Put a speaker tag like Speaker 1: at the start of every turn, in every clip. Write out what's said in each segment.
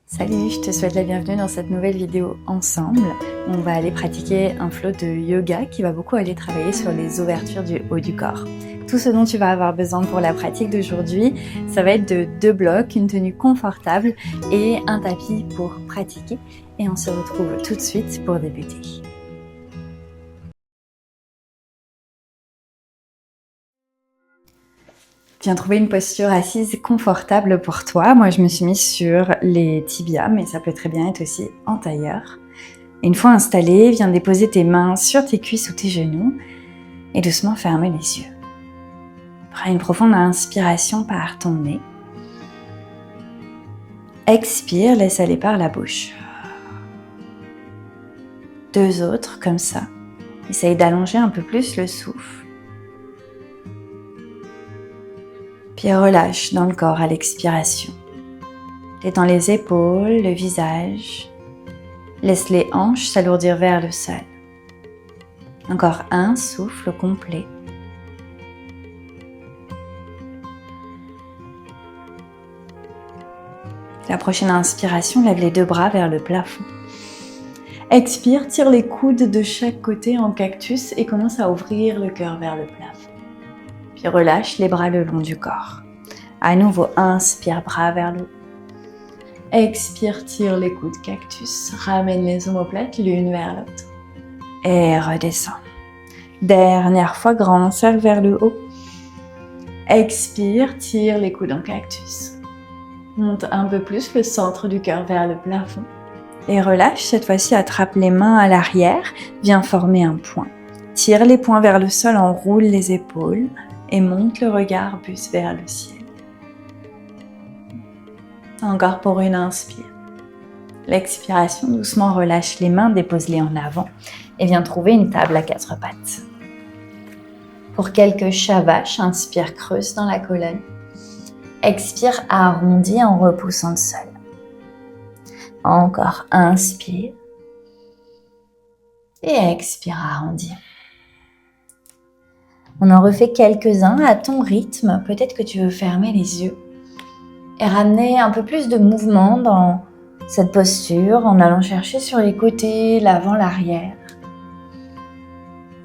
Speaker 1: Salut, je te souhaite la bienvenue dans cette nouvelle vidéo ensemble. On va aller pratiquer un flow de yoga qui va beaucoup aller travailler sur les ouvertures du haut du corps. Tout ce dont tu vas avoir besoin pour la pratique d'aujourd'hui, ça va être de 2 blocs, une tenue confortable et un tapis pour pratiquer. Et on se retrouve tout de suite pour débuter. Viens trouver une posture assise confortable pour toi. Moi, je me suis mise sur les tibias, mais ça peut très bien être aussi en tailleur. Une fois installé, viens déposer tes mains sur tes cuisses ou tes genoux et doucement fermer les yeux. Prends une profonde inspiration par ton nez. Expire, laisse aller par la bouche. 2 autres comme ça. Essaye d'allonger un peu plus le souffle. Puis relâche dans le corps à l'expiration. Détends les épaules, le visage. Laisse les hanches s'alourdir vers le sol. Encore un souffle complet. La prochaine inspiration, lève les 2 bras vers le plafond. Expire, tire les coudes de chaque côté en cactus et commence à ouvrir le cœur vers le plafond. Puis relâche les bras le long du corps. À nouveau, inspire, bras vers le haut. Expire, tire les coudes cactus. Ramène les omoplates l'une vers l'autre. Et redescends. Dernière fois, grand cercle vers le haut. Expire, tire les coudes en cactus. Monte un peu plus le centre du cœur vers le plafond. Et relâche, cette fois-ci, attrape les mains à l'arrière. Viens former un point. Tire les poings vers le sol, enroule les épaules. Et monte le regard, bus vers le ciel. Encore pour une inspire. L'expiration, doucement relâche les mains, dépose-les en avant et viens trouver une table à 4 pattes. Pour quelques shavash, inspire, creuse dans la colonne. Expire, arrondis en repoussant le sol. Encore, inspire. Et expire, arrondis. On en refait quelques-uns à ton rythme. Peut-être que tu veux fermer les yeux et ramener un peu plus de mouvement dans cette posture en allant chercher sur les côtés, l'avant, l'arrière.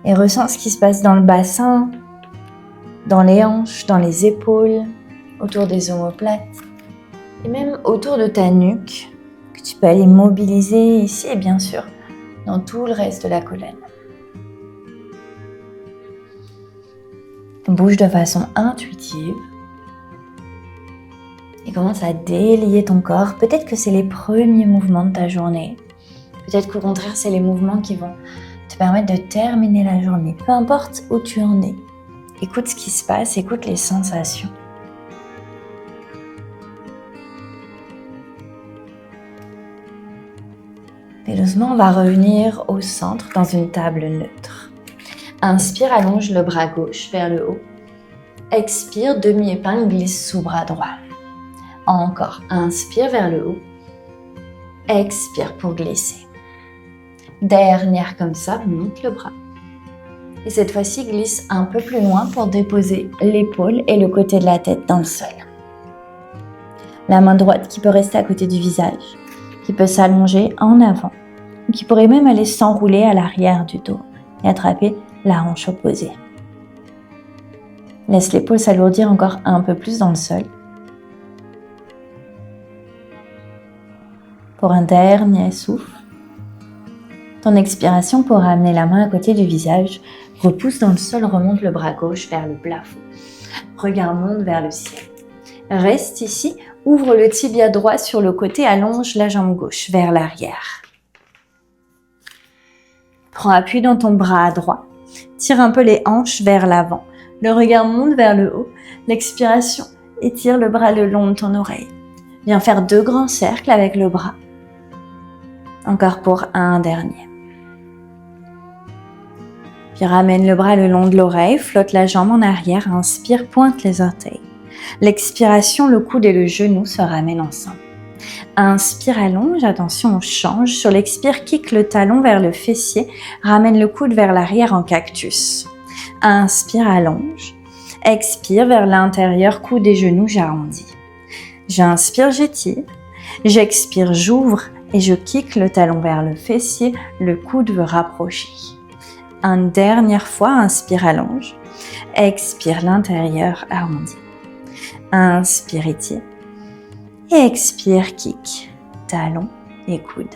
Speaker 1: Et ressens ce qui se passe dans le bassin, dans les hanches, dans les épaules, autour des omoplates et même autour de ta nuque que tu peux aller mobiliser ici et bien sûr dans tout le reste de la colonne. Bouge de façon intuitive et commence à délier ton corps. Peut-être que c'est les premiers mouvements de ta journée. Peut-être qu'au contraire, c'est les mouvements qui vont te permettre de terminer la journée. Peu importe où tu en es. Écoute ce qui se passe, écoute les sensations. Et doucement, on va revenir au centre dans une table neutre. Inspire, allonge le bras gauche vers le haut. Expire, demi-épingle, glisse sous bras droit. Encore, inspire vers le haut. Expire pour glisser. Dernière comme ça, monte le bras. Et cette fois-ci, glisse un peu plus loin pour déposer l'épaule et le côté de la tête dans le sol. La main droite qui peut rester à côté du visage, qui peut s'allonger en avant, ou qui pourrait même aller s'enrouler à l'arrière du dos et attraper la hanche opposée. Laisse l'épaule s'alourdir encore un peu plus dans le sol. Pour un dernier souffle. Ton expiration pour ramener la main à côté du visage. Repousse dans le sol, remonte le bras gauche vers le plafond. Regard monte vers le ciel. Reste ici, ouvre le tibia droit sur le côté, allonge la jambe gauche vers l'arrière. Prends appui dans ton bras droit. Tire un peu les hanches vers l'avant. Le regard monte vers le haut. L'expiration, étire le bras le long de ton oreille. Viens faire 2 grands cercles avec le bras. Encore pour un dernier. Puis ramène le bras le long de l'oreille, flotte la jambe en arrière, inspire, pointe les orteils. L'expiration, le coude et le genou se ramènent ensemble. Inspire, allonge, attention, on change. Sur l'expire, kick le talon vers le fessier, ramène le coude vers l'arrière en cactus. Inspire, allonge. Expire vers l'intérieur, coude et genoux, j'arrondis. J'inspire, j'étire. J'expire, j'ouvre et je kick le talon vers le fessier, le coude veut rapprocher. Une dernière fois, inspire, allonge. Expire, l'intérieur arrondi. Inspire, étire. Et expire, kick, talon et coude.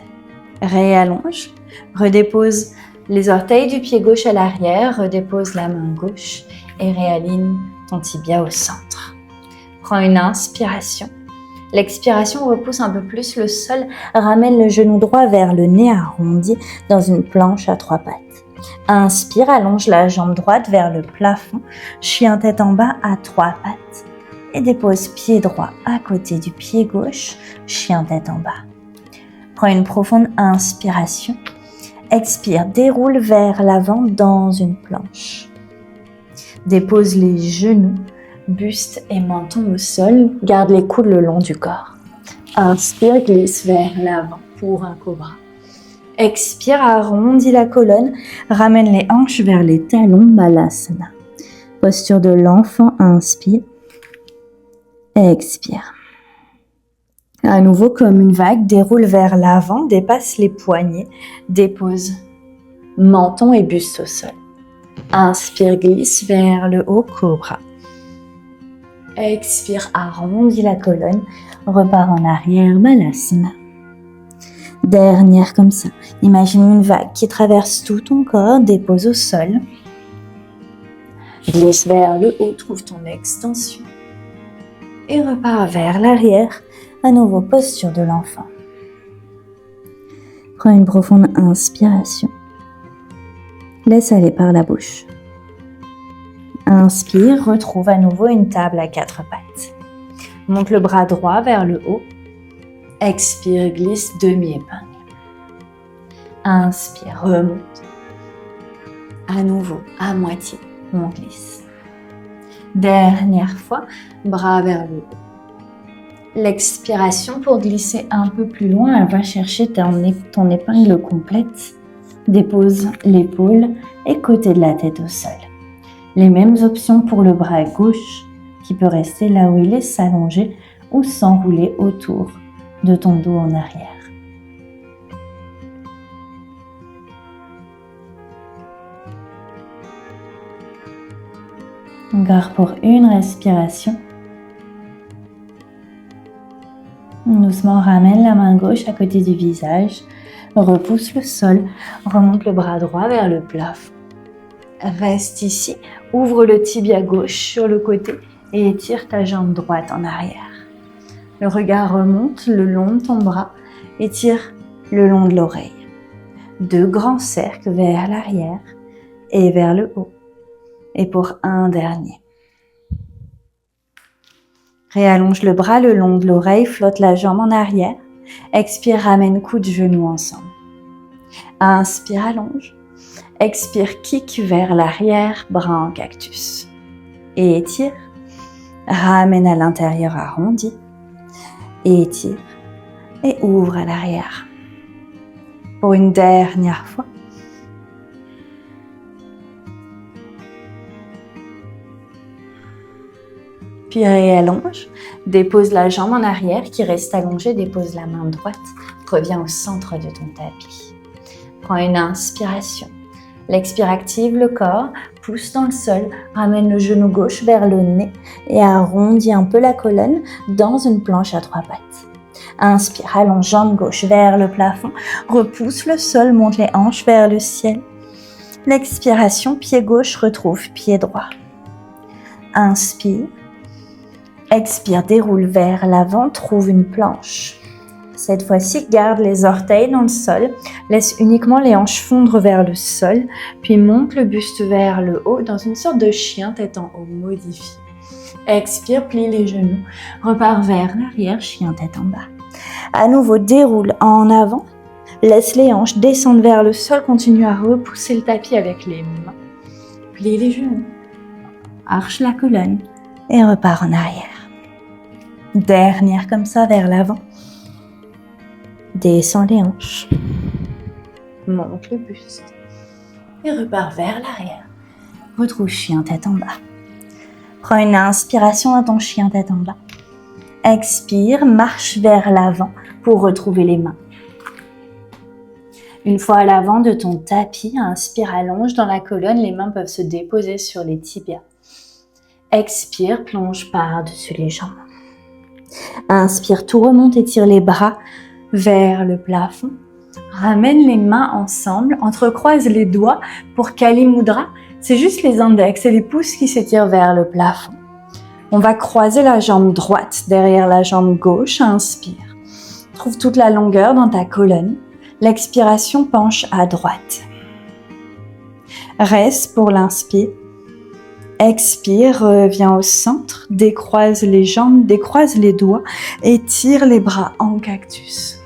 Speaker 1: Réallonge, redépose les orteils du pied gauche à l'arrière, redépose la main gauche et réaligne ton tibia au centre. Prends une inspiration. L'expiration repousse un peu plus le sol, ramène le genou droit vers le nez arrondi dans une planche à 3 pattes. Inspire, allonge la jambe droite vers le plafond, chien tête en bas à 3 pattes et dépose pied droit à côté du pied gauche, chien tête en bas. Prends une profonde inspiration. Expire, déroule vers l'avant dans une planche. Dépose les genoux, buste et menton au sol, garde les coudes le long du corps. Inspire, glisse vers l'avant pour un cobra. Expire, arrondis la colonne, ramène les hanches vers les talons, Balasana. Posture de l'enfant, inspire, expire. À nouveau, comme une vague, déroule vers l'avant, dépasse les poignets, dépose menton et buste au sol. Inspire, glisse vers le haut, cobra. Expire, arrondis la colonne, repars en arrière, Balasana. Dernière comme ça. Imagine une vague qui traverse tout ton corps, dépose au sol. Glisse vers le haut, trouve ton extension. Et repars vers l'arrière, à nouveau posture de l'enfant. Prends une profonde inspiration. Laisse aller par la bouche. Inspire, retrouve à nouveau une table à 4 pattes. Monte le bras droit vers le haut. Expire, glisse, demi-épingle. Inspire, remonte. À nouveau, à moitié, on glisse. Dernière fois, bras vers le haut. L'expiration pour glisser un peu plus loin, elle va chercher ton épingle complète. Dépose l'épaule et côté de la tête au sol. Les mêmes options pour le bras gauche qui peut rester là où il est, s'allonger ou s'enrouler autour de ton dos en arrière. Encore pour une respiration. Doucement, ramène la main gauche à côté du visage, repousse le sol, remonte le bras droit vers le plafond. Reste ici, ouvre le tibia gauche sur le côté et étire ta jambe droite en arrière. Le regard remonte le long de ton bras, étire le long de l'oreille. 2 grands cercles vers l'arrière et vers le haut. Et pour un dernier. Réallonge le bras le long de l'oreille, flotte la jambe en arrière. Expire, ramène coude, genoux ensemble. Inspire, allonge. Expire, kick vers l'arrière, bras en cactus. Et étire. Ramène à l'intérieur, arrondi. Et étire. Et ouvre à l'arrière. Pour une dernière fois. Puis réallonge, dépose la jambe en arrière qui reste allongée, dépose la main droite, reviens au centre de ton tapis. Prends une inspiration. L'expire active le corps, pousse dans le sol, ramène le genou gauche vers le nez et arrondis un peu la colonne dans une planche à 3 pattes. Inspire, allonge jambe gauche vers le plafond, repousse le sol, monte les hanches vers le ciel. L'expiration, pied gauche retrouve pied droit. Inspire. Expire, déroule vers l'avant, trouve une planche. Cette fois-ci, garde les orteils dans le sol, laisse uniquement les hanches fondre vers le sol, puis monte le buste vers le haut dans une sorte de chien tête en haut modifié. Expire, plie les genoux, repars vers l'arrière, chien tête en bas. À nouveau, déroule en avant, laisse les hanches descendre vers le sol, continue à repousser le tapis avec les mains. Plie les genoux, arche la colonne et repars en arrière. Dernière comme ça vers l'avant. Descends les hanches. Monte le buste. Et repars vers l'arrière. Retrouve chien tête en bas. Prends une inspiration dans ton chien tête en bas. Expire, marche vers l'avant. pour retrouver les mains. Une fois à l'avant de ton tapis, inspire, allonge dans la colonne, les mains peuvent se déposer sur les tibias. Expire, plonge par-dessus les jambes. Inspire, tout remonte, étire les bras vers le plafond. Ramène les mains ensemble, entrecroise les doigts pour Kali Mudra. C'est juste les index et les pouces qui s'étirent vers le plafond. On va croiser la jambe droite derrière la jambe gauche. Inspire. Trouve toute la longueur dans ta colonne. L'expiration penche à droite. Reste pour l'inspire. Expire, reviens au centre. Décroise les jambes, décroise les doigts. Étire les bras en cactus.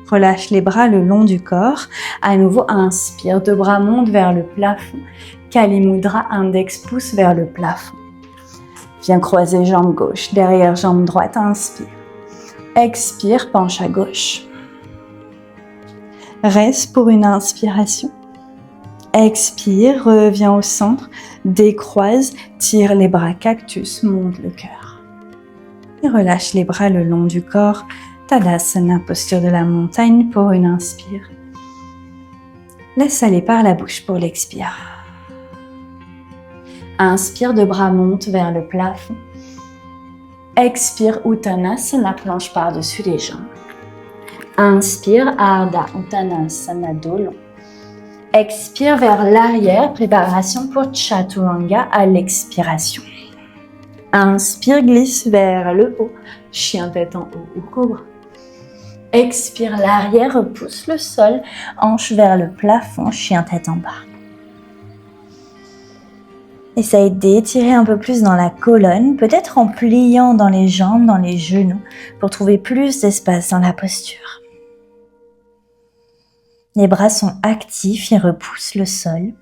Speaker 1: Relâche les bras le long du corps. À nouveau, inspire. Deux bras montent vers le plafond. Kali Mudra, index pousse vers le plafond. Viens croiser jambe gauche, derrière jambe droite. Inspire. Expire, penche à gauche. Reste pour une inspiration. Expire, reviens au centre. Décroise, tire les bras cactus, monte le cœur. Et relâche les bras le long du corps. Tadasana, posture de la montagne pour une inspire. Laisse aller par la bouche pour l'expire. Inspire, deux bras montent vers le plafond. Expire, Uttanasana, planche par-dessus les jambes. Inspire, Ardha Uttanasana, dos long. Expire vers l'arrière, préparation pour Chaturanga à l'expiration. Inspire, glisse vers le haut, chien tête en haut ou cobra. Expire, l'arrière, repousse le sol, hanche vers le plafond, chien tête en bas. Essaye d'étirer un peu plus dans la colonne, peut-être en pliant dans les jambes, dans les genoux, pour trouver plus d'espace dans la posture. Les bras sont actifs et repoussent le sol.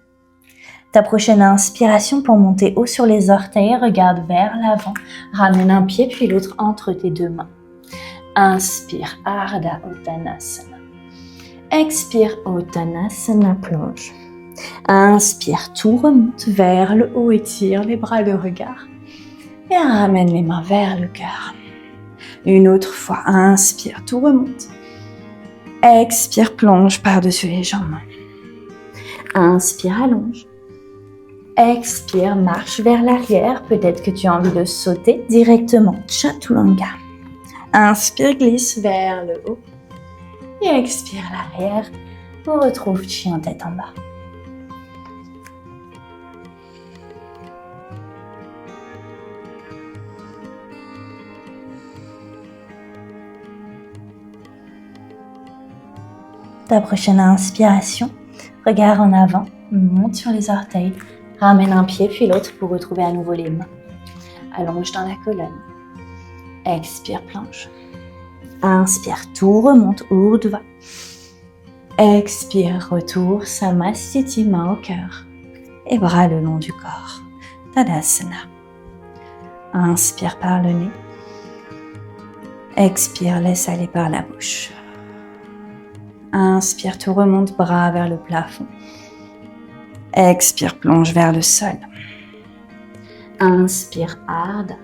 Speaker 1: Ta prochaine inspiration pour monter haut sur les orteils, regarde vers l'avant, ramène un pied puis l'autre entre tes deux mains. Inspire, Ardha Uttanasana. Expire, Uttanasana, plonge. Inspire, tout remonte vers le haut, étire les bras, le regard. Et ramène les mains vers le cœur. Une autre fois, inspire, tout remonte. Expire, plonge par-dessus les jambes. Inspire, allonge. Expire, marche vers l'arrière. Peut-être que tu as envie de sauter directement. Chaturanga. Inspire, glisse vers le haut. Et expire l'arrière. On retrouve chien tête en bas. Ta prochaine inspiration, regard en avant, monte sur les orteils, ramène un pied puis l'autre pour retrouver à nouveau les mains. Allonge dans la colonne. Expire, planche. Inspire, tout remonte, Urdhva. Expire, retour, Samastiti, main au cœur. Et bras le long du corps. Tadasana. Inspire par le nez. Expire, laisse aller par la bouche. Inspire, tout remonte, bras vers le plafond. Expire, plonge vers le sol. Inspire, Ardha.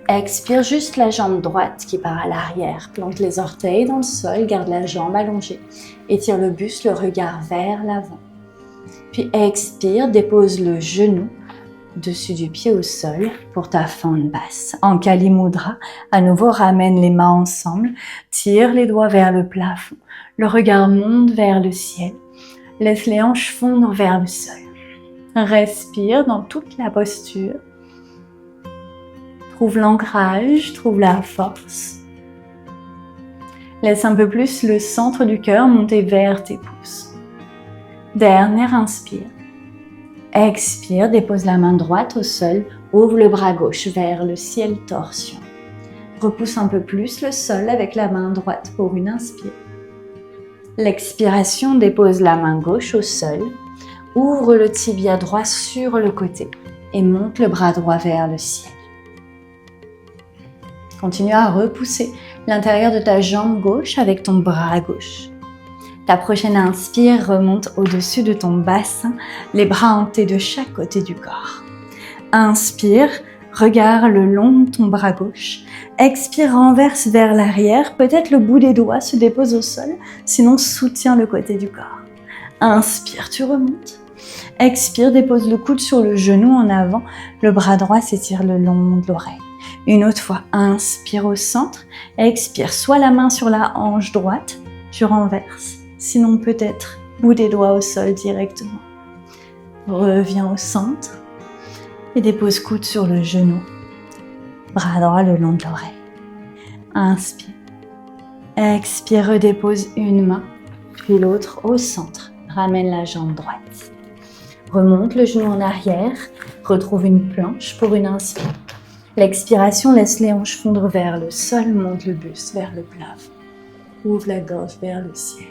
Speaker 1: Expire, juste la jambe droite qui part à l'arrière. Plante les orteils dans le sol, garde la jambe allongée. Étire le buste, le regard vers l'avant. Puis expire, dépose le genou dessus du pied au sol pour ta fente basse. En Kali Mudra, à nouveau ramène les mains ensemble, tire les doigts vers le plafond. Le regard monte vers le ciel. Laisse les hanches fondre vers le sol. Respire dans toute la posture. Trouve l'ancrage, trouve la force. Laisse un peu plus le centre du cœur monter vers tes pouces. Dernière inspire. Expire, dépose la main droite au sol, ouvre le bras gauche vers le ciel, torsion. Repousse un peu plus le sol avec la main droite pour une inspire. L'expiration, dépose la main gauche au sol, ouvre le tibia droit sur le côté et monte le bras droit vers le ciel. Continue à repousser l'intérieur de ta jambe gauche avec ton bras gauche. Ta prochaine inspire remonte au-dessus de ton bassin, les bras hantés de chaque côté du corps. Inspire,
Speaker 2: regard le long de ton bras gauche. Expire, renverse vers l'arrière. Peut-être le bout des doigts se dépose au sol, sinon soutiens le côté du corps. Inspire, tu remontes. Expire, dépose le coude sur le genou en avant. Le bras droit s'étire le long de l'oreille. Une autre fois, inspire au centre. Expire, soit la main sur la hanche droite, tu renverses. Sinon peut-être bout des doigts au sol directement. Reviens au centre et dépose coude sur le genou. Bras droit le long de l'oreille. Inspire. Expire, redépose une main, puis l'autre au centre. Ramène la jambe droite. Remonte le genou en arrière. Retrouve une planche pour une inspire. L'expiration laisse les hanches fondre vers le sol, monte le buste vers le plafond. Ouvre la gorge vers le ciel.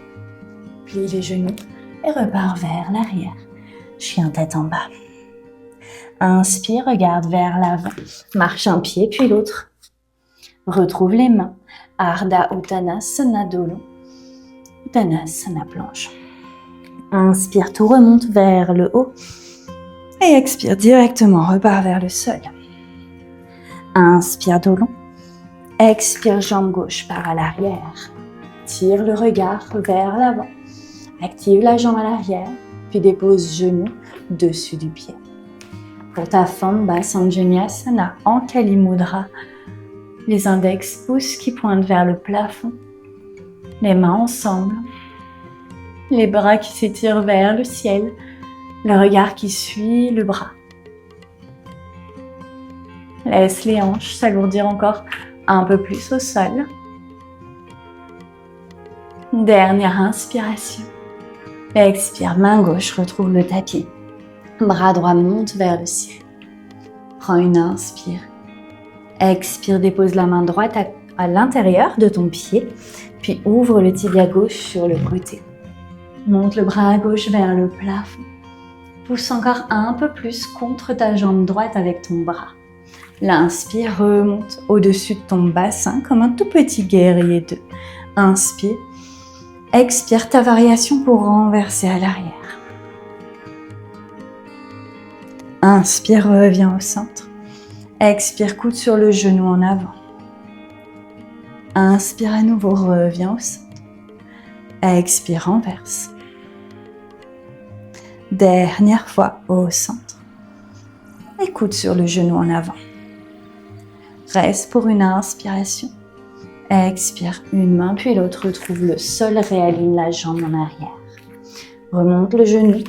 Speaker 2: Plie les genoux et repars vers l'arrière. Chien tête en bas. Inspire, regarde vers l'avant. Marche un pied puis l'autre. Retrouve les mains. Ardha Uttanasana dos long. Uttanasana planche. Inspire, tout remonte vers le haut. Et expire directement, repars vers le sol. Inspire, dos long. Expire, jambe gauche part à l'arrière. Tire le regard vers l'avant. Active la jambe à l'arrière, puis dépose genou dessus du pied. Pour ta forme basse Anjaneyasana en Kali Mudra, les index pouces qui pointent vers le plafond, les mains ensemble, les bras qui s'étirent vers le ciel, le regard qui suit le bras. Laisse les hanches s'alourdir encore un peu plus au sol. Dernière inspiration. Expire, main gauche, retrouve le tapis. Bras droit monte vers le ciel. Prends une inspire. Expire, dépose la main droite à l'intérieur de ton pied, puis ouvre le tibia gauche sur le côté. Monte le bras gauche vers le plafond. Pousse encore un peu plus contre ta jambe droite avec ton bras. L'inspire remonte au-dessus de ton bassin comme un tout petit guerrier 2. Inspire. Expire ta variation pour renverser à l'arrière. Inspire, reviens au centre. Expire, coude sur le genou en avant. Inspire à nouveau, reviens au centre. Expire, renverse. Dernière fois au centre. Et coude sur le genou en avant. Reste pour une inspiration. Expire une main puis l'autre, retrouve le sol, réaligne la jambe en arrière. Remonte le genou.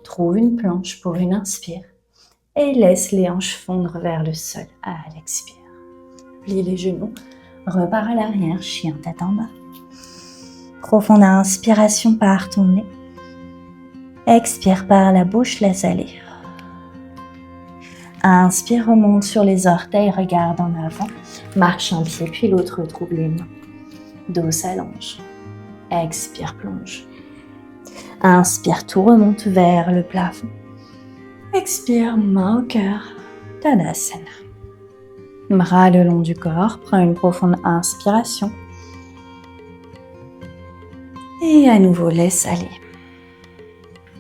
Speaker 2: Trouve une planche pour une inspire. Et laisse les hanches fondre vers le sol à l'expire. Plie les genoux. Repars à l'arrière, chien tête en bas. Profonde inspiration par ton nez. Expire par la bouche, laisse aller. Inspire, remonte sur les orteils, regarde en avant. Marche un pied, puis l'autre, retrouve les mains. Dos s'allonge. Expire, plonge. Inspire, tout remonte vers le plafond. Expire, main au cœur. Tadasana. Bras le long du corps, prends une profonde inspiration. Et à nouveau, laisse aller.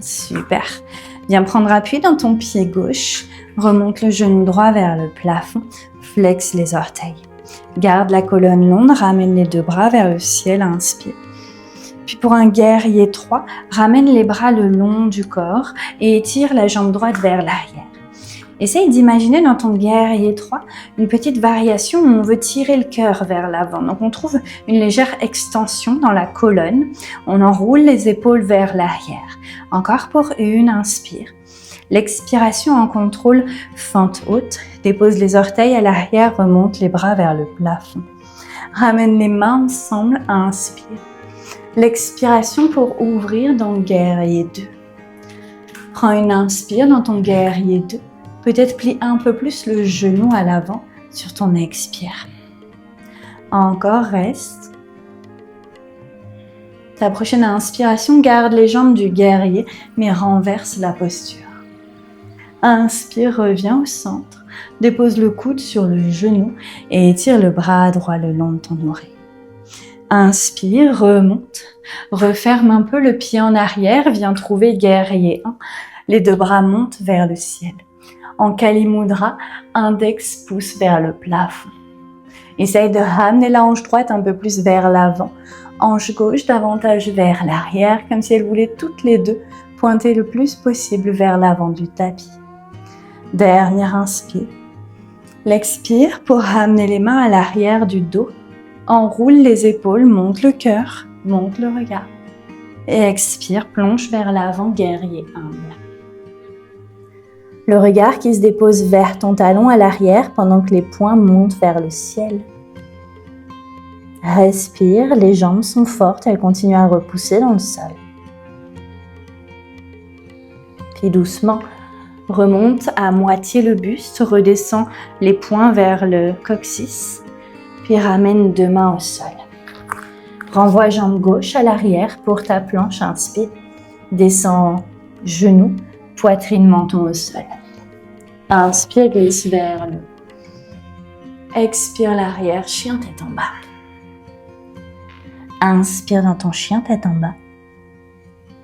Speaker 2: Super. Viens prendre appui dans ton pied gauche. Remonte le genou droit vers le plafond. Flexe les orteils. Garde la colonne longue, ramène les deux bras vers le ciel, inspire. Puis pour un guerrier 3, ramène les bras le long du corps et étire la jambe droite vers l'arrière. Essaye d'imaginer dans ton guerrier 3 une petite variation où on veut tirer le cœur vers l'avant. Donc on trouve une légère extension dans la colonne. On enroule les épaules vers l'arrière. Encore pour une, inspire. L'expiration en contrôle, fente haute. Dépose les orteils à l'arrière, remonte les bras vers le plafond. Ramène les mains ensemble, inspire. L'expiration pour ouvrir dans guerrier 2. Prends une inspire dans ton guerrier 2. Peut-être plie un peu plus le genou à l'avant sur ton expire. Encore, reste. Ta prochaine inspiration, garde les jambes du guerrier, mais renverse la posture. Inspire, reviens au centre. Dépose le coude sur le genou et étire le bras droit le long de ton oreille. Inspire, remonte. Referme un peu le pied en arrière, viens trouver guerrier 1. Les deux bras montent vers le ciel. En Kali Mudra, index pousse vers le plafond. Essaye de ramener la hanche droite un peu plus vers l'avant. Hanche gauche davantage vers l'arrière, comme si elles voulaient toutes les deux pointer le plus possible vers l'avant du tapis. Dernier inspire. L'expire pour ramener les mains à l'arrière du dos. Enroule les épaules, monte le cœur, monte le regard. Et expire, plonge vers l'avant, guerrier humble. Le regard qui se dépose vers ton talon à l'arrière pendant que les poings montent vers le ciel. Respire, les jambes sont fortes, elles continuent à repousser dans le sol. Puis doucement, remonte à moitié le buste, redescend les poings vers le coccyx, puis ramène 2 mains au sol. Renvoie jambe gauche à l'arrière pour ta planche, inspire, descend genoux, poitrine, menton au sol. Inspire, glisse vers le haut. Expire l'arrière, chien tête en bas. Inspire dans ton chien tête en bas.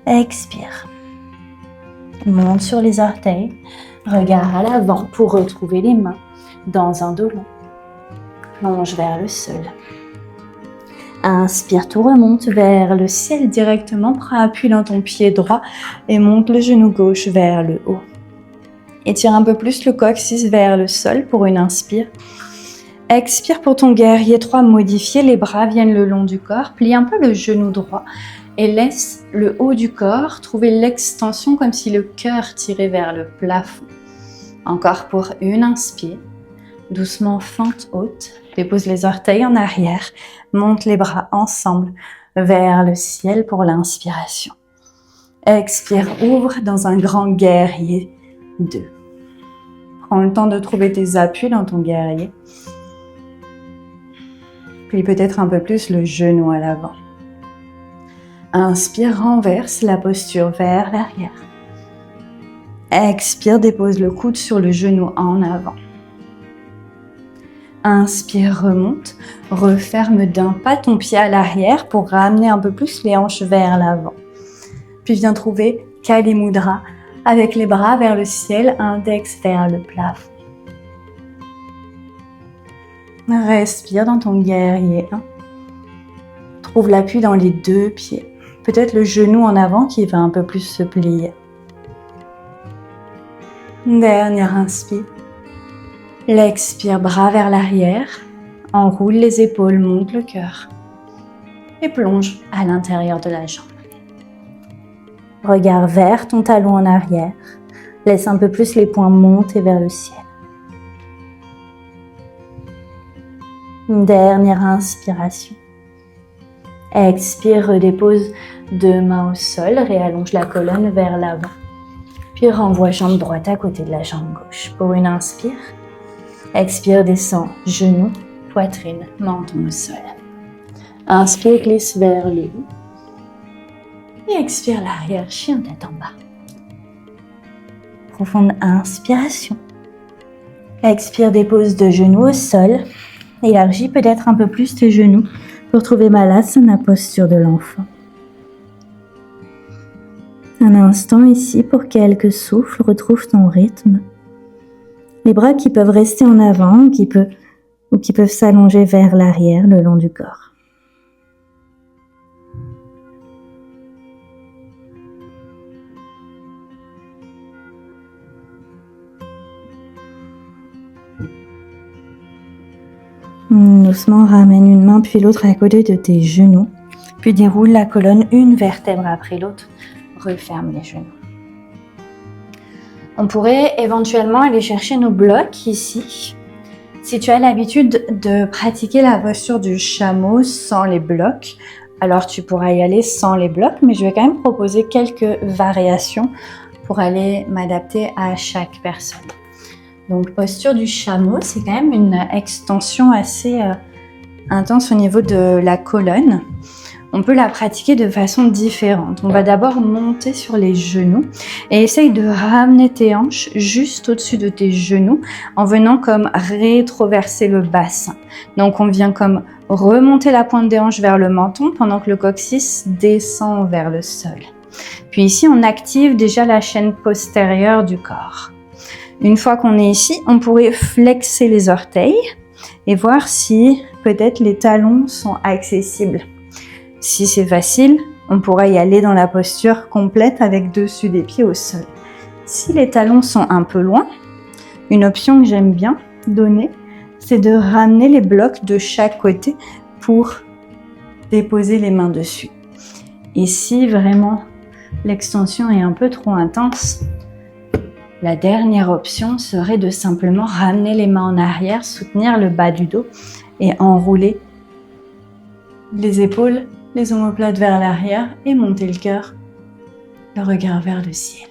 Speaker 2: Expire. Monte sur les orteils, regard à l'avant pour retrouver les mains dans un dos long. Plonge vers le sol. Inspire, tout remonte vers le ciel directement, prends appui dans ton pied droit et monte le genou gauche vers le haut. Étire un peu plus le coccyx vers le sol pour une inspire. Expire pour ton guerrier 3, modifier, les bras viennent le long du corps, plie un peu le genou droit et laisse le haut du corps trouver l'extension comme si le cœur tirait vers le plafond. Encore pour une inspire, doucement fente haute, dépose les orteils en arrière, monte les bras ensemble vers le ciel pour l'inspiration. Expire, ouvre dans un grand guerrier 2. Prends le temps de trouver tes appuis dans ton guerrier. Puis peut-être un peu plus le genou à l'avant. Inspire, renverse la posture vers l'arrière. Expire, dépose le coude sur le genou en avant. Inspire, remonte, referme d'un pas ton pied à l'arrière pour ramener un peu plus les hanches vers l'avant. Puis viens trouver Kali Mudra avec les bras vers le ciel, index vers le plafond. Respire dans ton guerrier 1. Trouve l'appui dans les 2 pieds. Peut-être le genou en avant qui va un peu plus se plier. Dernière inspire. L'expire, bras vers l'arrière. Enroule les épaules, monte le cœur. Et plonge à l'intérieur de la jambe. Regard vers ton talon en arrière. Laisse un peu plus les poings monter vers le ciel. Une dernière inspiration. Expire, redépose 2 mains au sol, réallonge la colonne vers l'avant. Puis renvoie jambe droite à côté de la jambe gauche. Pour une inspire. Expire, descend, genoux, poitrine, menton au sol. Inspire, glisse vers le haut. Et expire l'arrière, chien tête en bas. Profonde inspiration. Expire, dépose 2 genoux au sol. Élargis peut-être un peu plus tes genoux pour trouver Malasana, posture de l'enfant. Un instant ici pour quelques souffles, retrouve ton rythme. Les bras qui peuvent rester en avant ou qui peuvent s'allonger vers l'arrière le long du corps. Doucement, ramène une main puis l'autre à côté de tes genoux. Puis déroule la colonne une vertèbre après l'autre. Referme les genoux. On pourrait éventuellement aller chercher nos blocs ici. Si tu as l'habitude de pratiquer la posture du chameau sans les blocs, alors tu pourras y aller sans les blocs, mais je vais quand même proposer quelques variations pour aller m'adapter à chaque personne. Donc, posture du chameau, c'est quand même une extension assez intense au niveau de la colonne. On peut la pratiquer de façon différente. On va d'abord monter sur les genoux et essaye de ramener tes hanches juste au-dessus de tes genoux en venant comme rétroverser le bassin. Donc, on vient comme remonter la pointe des hanches vers le menton pendant que le coccyx descend vers le sol. Puis ici, on active déjà la chaîne postérieure du corps. Une fois qu'on est ici, on pourrait flexer les orteils et voir si peut-être les talons sont accessibles. Si c'est facile, on pourra y aller dans la posture complète avec dessus des pieds au sol. Si les talons sont un peu loin, une option que j'aime bien donner, c'est de ramener les blocs de chaque côté pour déposer les mains dessus. Et si vraiment l'extension est un peu trop intense, la dernière option serait de simplement ramener les mains en arrière, soutenir le bas du dos et enrouler les épaules, les omoplates vers l'arrière et monter le cœur, le regard vers le ciel.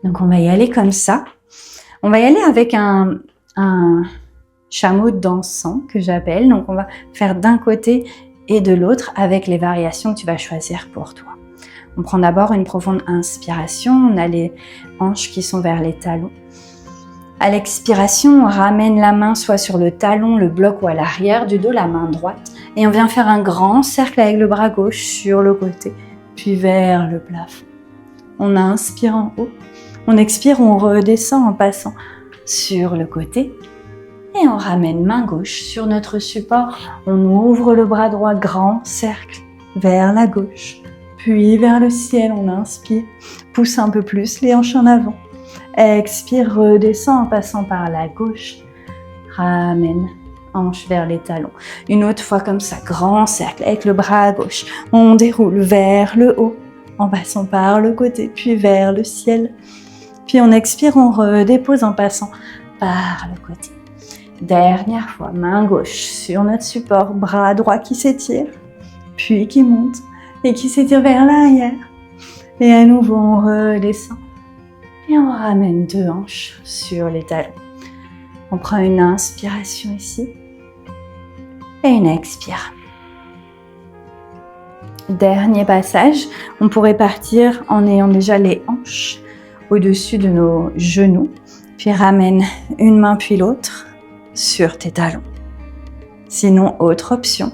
Speaker 2: Donc on va y aller comme ça. On va y aller avec un chameau dansant que j'appelle. Donc on va faire d'un côté et de l'autre avec les variations que tu vas choisir pour toi. On prend d'abord une profonde inspiration. On a les hanches qui sont vers les talons. À l'expiration, on ramène la main soit sur le talon, le bloc ou à l'arrière du dos, la main droite. Et on vient faire un grand cercle avec le bras gauche sur le côté, puis vers le plafond. On inspire en haut. On expire, on redescend en passant sur le côté. Et on ramène main gauche sur notre support. On ouvre le bras droit, grand cercle vers la gauche. Puis vers le ciel, on inspire. Pousse un peu plus les hanches en avant. Expire, redescend en passant par la gauche. Ramène, hanche vers les talons. Une autre fois comme ça, grand cercle avec le bras à gauche. On déroule vers le haut en passant par le côté, puis vers le ciel. Puis on expire, on redépose en passant par le côté. Dernière fois, main gauche sur notre support, bras droit qui s'étire, puis qui monte et qui s'étire vers l'arrière. Et à nouveau, on redescend et on ramène deux hanches sur les talons. On prend une inspiration ici et une expire. Dernier passage, on pourrait partir en ayant déjà les hanches au-dessus de nos genoux, puis ramène une main puis l'autre sur tes talons. Sinon, autre option,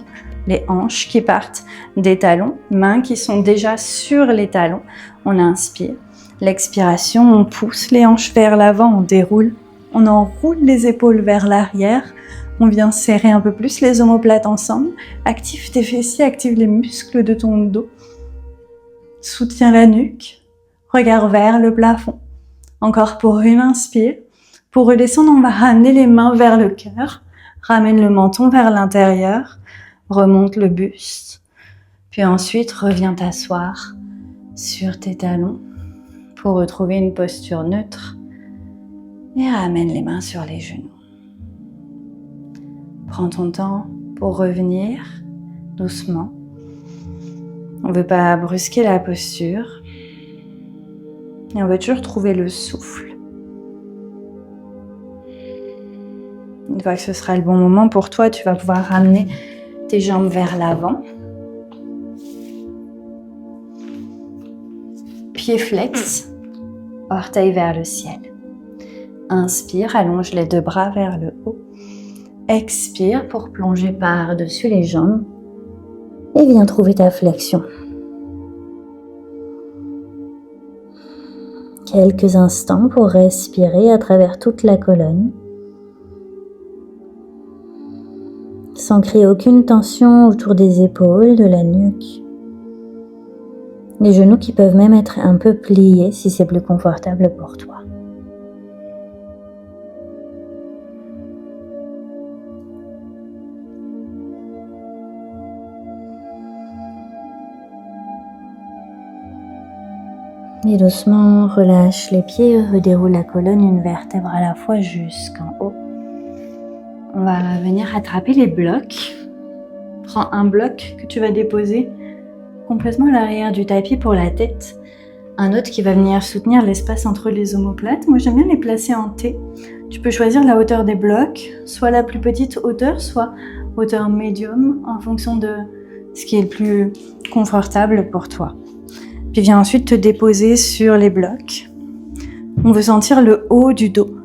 Speaker 2: les hanches qui partent des talons, mains qui sont déjà sur les talons. On inspire. L'expiration, on pousse les hanches vers l'avant, on déroule. On enroule les épaules vers l'arrière. On vient serrer un peu plus les omoplates ensemble. Active tes fessiers, active les muscles de ton dos. Soutiens la nuque. Regard vers le plafond. Encore pour une inspire. Pour redescendre, on va ramener les mains vers le cœur. Ramène le menton vers l'intérieur. Remonte le buste. Puis ensuite, reviens t'asseoir sur tes talons pour retrouver une posture neutre. Et ramène les mains sur les genoux. Prends ton temps pour revenir doucement. On ne veut pas brusquer la posture. Et on veut toujours trouver le souffle. Une fois que ce sera le bon moment pour toi, tu vas pouvoir ramener tes jambes vers l'avant. Pieds flex, orteils vers le ciel. Inspire, allonge les deux bras vers le haut. Expire pour plonger par-dessus les jambes. Et viens trouver ta flexion. Quelques instants pour respirer à travers toute la colonne. Sans créer aucune tension autour des épaules, de la nuque. Les genoux qui peuvent même être un peu pliés si c'est plus confortable pour toi. Et doucement, relâche les pieds, redéroule la colonne une vertèbre à la fois jusqu'en haut. On va venir attraper les blocs. Prends un bloc que tu vas déposer complètement à l'arrière du tapis pour la tête. Un autre qui va venir soutenir l'espace entre les omoplates. Moi, j'aime bien les placer en T. Tu peux choisir la hauteur des blocs, soit la plus petite hauteur, soit hauteur médium, en fonction de ce qui est le plus confortable pour toi. Puis viens ensuite te déposer sur les blocs. On veut sentir le haut du dos.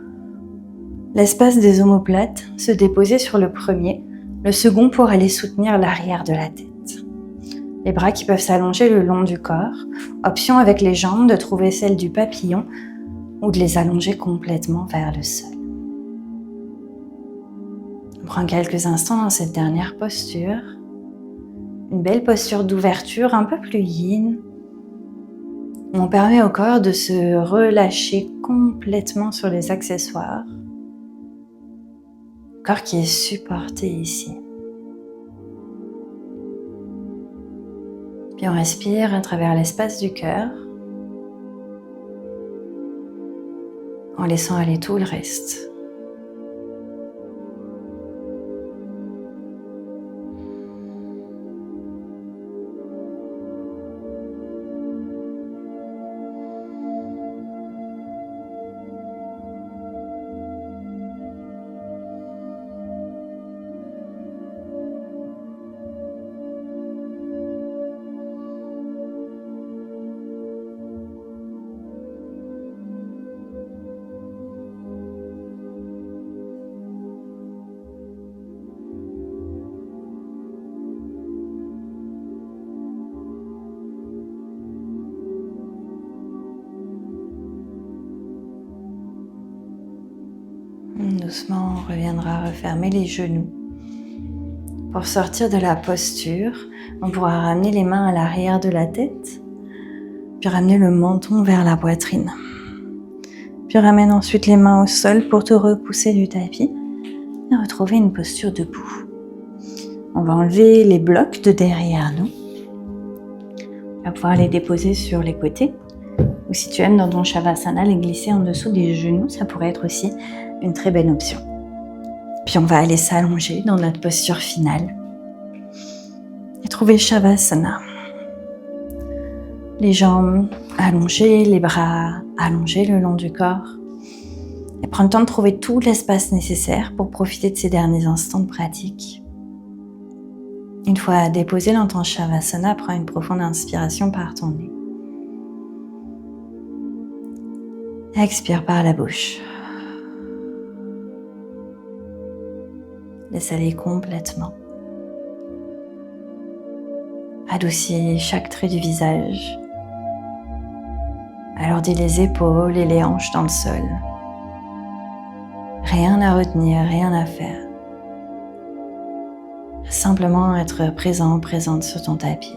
Speaker 2: L'espace des omoplates se déposer sur le premier, le second pour aller soutenir l'arrière de la tête. Les bras qui peuvent s'allonger le long du corps. Option avec les jambes de trouver celle du papillon ou de les allonger complètement vers le sol. On prend quelques instants dans cette dernière posture, une belle posture d'ouverture un peu plus yin. On permet au corps de se relâcher complètement sur les accessoires. Corps qui est supporté ici. Puis on respire à travers l'espace du cœur, en laissant aller tout le reste. Doucement, on reviendra refermer les genoux. Pour sortir de la posture, on pourra ramener les mains à l'arrière de la tête, puis ramener le menton vers la poitrine. Puis ramène ensuite les mains au sol pour te repousser du tapis et retrouver une posture debout. On va enlever les blocs de derrière nous. On va pouvoir les déposer sur les côtés. Ou si tu aimes dans ton Shavasana, les glisser en dessous des genoux, ça pourrait être aussi une très belle option. Puis on va aller s'allonger dans notre posture finale et trouver Shavasana. Les jambes allongées, les bras allongés le long du corps. Et prends le temps de trouver tout l'espace nécessaire pour profiter de ces derniers instants de pratique. Une fois déposé dans ton Shavasana, prends une profonde inspiration par ton nez. Expire par la bouche. Laisse aller complètement. Adoucis chaque trait du visage. Alourdis les épaules et les hanches dans le sol. Rien à retenir, rien à faire. Simplement être présent, présente sur ton tapis.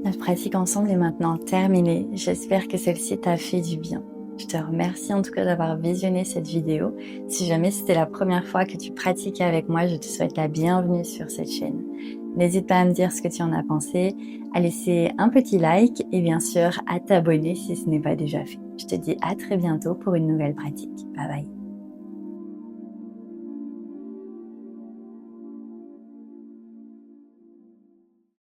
Speaker 2: Notre pratique ensemble est maintenant terminée. J'espère que celle-ci t'a fait du bien. Je te remercie en tout cas d'avoir visionné cette vidéo. Si jamais c'était la première fois que tu pratiquais avec moi, je te souhaite la bienvenue sur cette chaîne. N'hésite pas à me dire ce que tu en as pensé, à laisser un petit like et bien sûr à t'abonner si ce n'est pas déjà fait. Je te dis à très bientôt pour une nouvelle pratique. Bye bye.